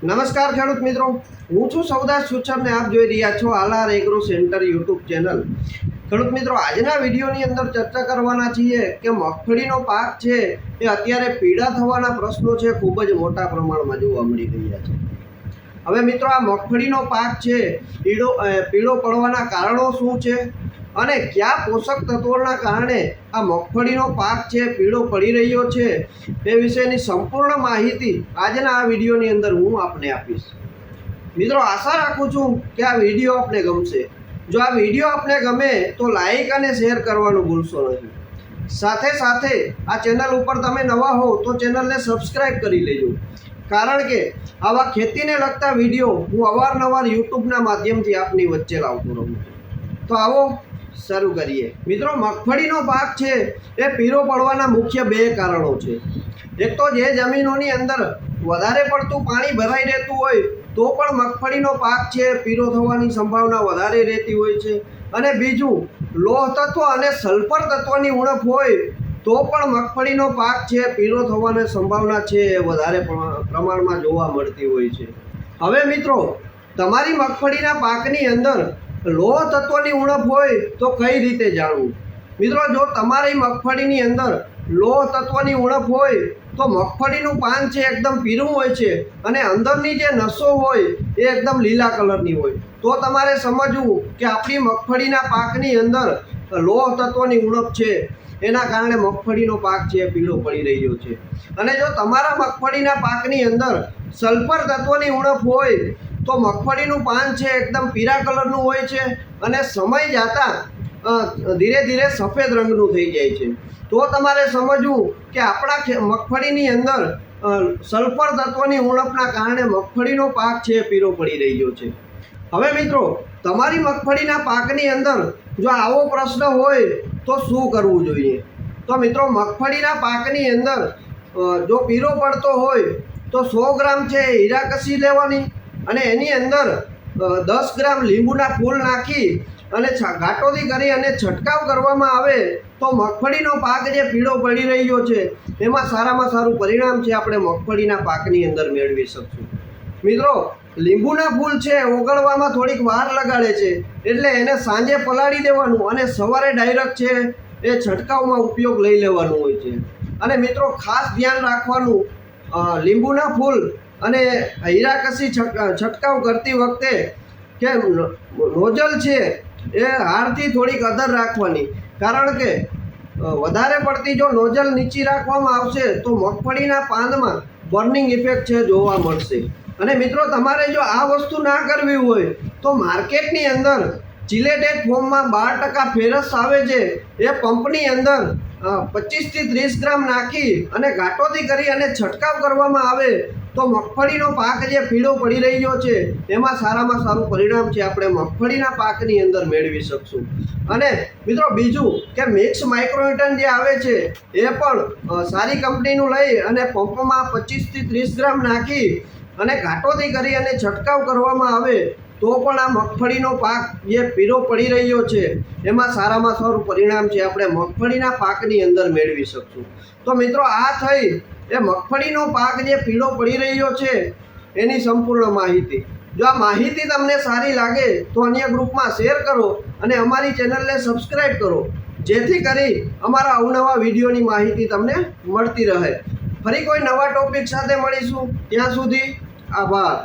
નમસ્કાર ખેડૂત મિત્રો, હું છું સૌદાસ સુચર ને આપ જોઈ રહ્યા છો Alara agro centre YouTube channel. ખેડૂત મિત્રો, આજના વિડીયોની અંદર ચર્ચા કરવાના છીએ કે મગફળીનો પાક છે એ અત્યારે પીળા થવાના પ્રશ્નો છે ખૂબ જ મોટા પ્રમાણમાં જોવા મળી રહ્યા છે। હવે મિત્રો, આ મગફળીનો પાક છે પીળો પડવાના કારણો શું છે અને કયા પોષક તત્વોના કારણે આ મગફળીનો પાક છે પીળો પડી રહ્યો છે તે વિશેની સંપૂર્ણ માહિતી આજના આ વિડીયોની અંદર હું આપને આપીશ। મિત્રો, આશા રાખું છું કે આ વિડીયો આપને ગમશે। જો આ વિડીયો આપને ગમે તો લાઈક અને શેર કરવાનું ભૂલશો નહીં। સાથે સાથે આ ચેનલ ઉપર તમે નવા હો તો ચેનલને સબસ્ક્રાઈબ કરી લેજો, કારણ કે આવા ખેતીને લગતા વિડીયો હું અવારનવાર યુટ્યુબના માધ્યમથી આપની વચ્ચે લાવતો રહું છું। તો આવો શરૂ કરીએ। મિત્રો, મગફળીનો પાક છે એ પીળો પડવાના મુખ્ય બે કારણો છે। એક તો જે જમીનોની અંદર વધારે પડતું પાણી ભરાઈ રહેતું હોય તો પણ મગફળીનો પાક છે પીળો થવાની સંભાવના વધારે રહેતી હોય છે, અને બીજું લોહ તત્વ અને સલ્ફર તત્વની ઉણપ હોય તો પણ મગફળીનો પાક છે પીળો થવાની સંભાવના છે એ વધારે પ્રમાણમાં જોવા મળતી હોય છે। હવે મિત્રો, તમારી મગફળીના પાકની અંદર લોહ તત્વની ઉણપ હોય તો કઈ રીતે જાણવું? મિત્રો, જો તમારી મગફળીની અંદર લોહ તત્વની ઉણપ હોય તો મગફળીનું પાન છે એકદમ પીળું હોય છે અને અંદરની જે નસો હોય એ એકદમ લીલા કલરની હોય, તો તમારે સમજવું કે આપણી મગફળીના પાકની અંદર લોહ તત્વની ઉણપ છે, એના કારણે મગફળીનો પાક છે પીળો પડી રહ્યો છે। અને જો તમારા મગફળીના પાકની અંદર સલ્ફર તત્વની ઉણપ હોય તો મગફળીનું પાન છે એકદમ પીળા કલરનું હોય છે અને સમય જતાં ધીરે ધીરે સફેદ રંગનું થઈ જાય છે, તો તમારે સમજવું કે આપણા મગફળીની અંદર સલ્ફર તત્વની ઉણપના કારણે મગફળીનો પાક છે પીળો પડી રહ્યો છે। હવે મિત્રો, તમારી મગફળીના પાકની અંદર જો આવો પ્રશ્ન હોય તો શું કરવું જોઈએ? તો મિત્રો, મગફળીના પાકની અંદર જો પીળો પડતો હોય તો 100 ગ્રામ છે હીરાકસી લેવાની અને એની અંદર 10 ગ્રામ લીંબુના ફૂલ નાખી અને ઘાટોથી કરી અને છંટકાવ કરવામાં આવે તો મગફળીનો પાક જે પીળો પડી રહ્યો છે એમાં સારામાં સારું પરિણામ છે આપણે મગફળીના પાકની અંદર મેળવી શકશું। મિત્રો, લીંબુના ફૂલ છે ઓગળવામાં થોડીક વાર લગાડે છે, એટલે એને સાંજે પલાળી દેવાનું અને સવારે ડાયરેક્ટ છે એ છંટકાવમાં ઉપયોગ લઈ લેવાનું હોય છે। અને મિત્રો, ખાસ ધ્યાન રાખવાનું, લીંબુના ફૂલ અને હીરાકસી છંટકાવ કરતી વખતે કે નોઝલ છે એ હારથી થોડીક અધર રાખવાની, કારણ કે વધારે પડતી જો નોઝલ નીચી રાખવામાં આવશે તો મગફળીના પાનમાં બર્નિંગ ઇફેક્ટ છે જોવા મળશે। અને મિત્રો, તમારે જો આ વસ્તુ ના કરવી હોય તો માર્કેટની અંદર ચિલેટેડ ફોર્મમાં 12% ફેરસ આવે છે, એ પંપની અંદર 25 થી 30 ગ્રામ નાખી અને ઘાટોથી કરી અને છંટકાવ કરવામાં આવે તો મગફળીનો પાક જે પીળો પડી રહ્યો છે એમાં સારામાં સારું પરિણામ છે આપણે મગફળીના પાકની અંદર મેળવી શકશું। અને મિત્રો, બીજું કે મિક્સ માઇક્રોન્યુટ્રન જે આવે છે એ પણ સારી કંપનીનું લઈ અને પંપમાં 25 થી 30 ગ્રામ નાખી અને ઘાટોથી કરી અને છંટકાવ કરવામાં આવે તો પણ આ મગફળીનો પાક જે પીળો પડી રહ્યો છે એમાં સારામાં સારું પરિણામ છે આપણે મગફળીના પાકની અંદર મેળવી શકશું। તો મિત્રો, આ થઈ એ મગફળીનો પાક જે પીળો પડી રહ્યો છે એની સંપૂર્ણ માહિતી। જો આ માહિતી તમને સારી લાગે તો અન્ય ગ્રુપમાં શેર કરો અને અમારી ચેનલને સબસ્ક્રાઈબ કરો, જેથી કરી અમારા અવનવા વિડીયોની માહિતી તમને મળતી રહે। ફરી કોઈ નવા ટોપિક સાથે મળીશું, ત્યાં સુધી આભાર।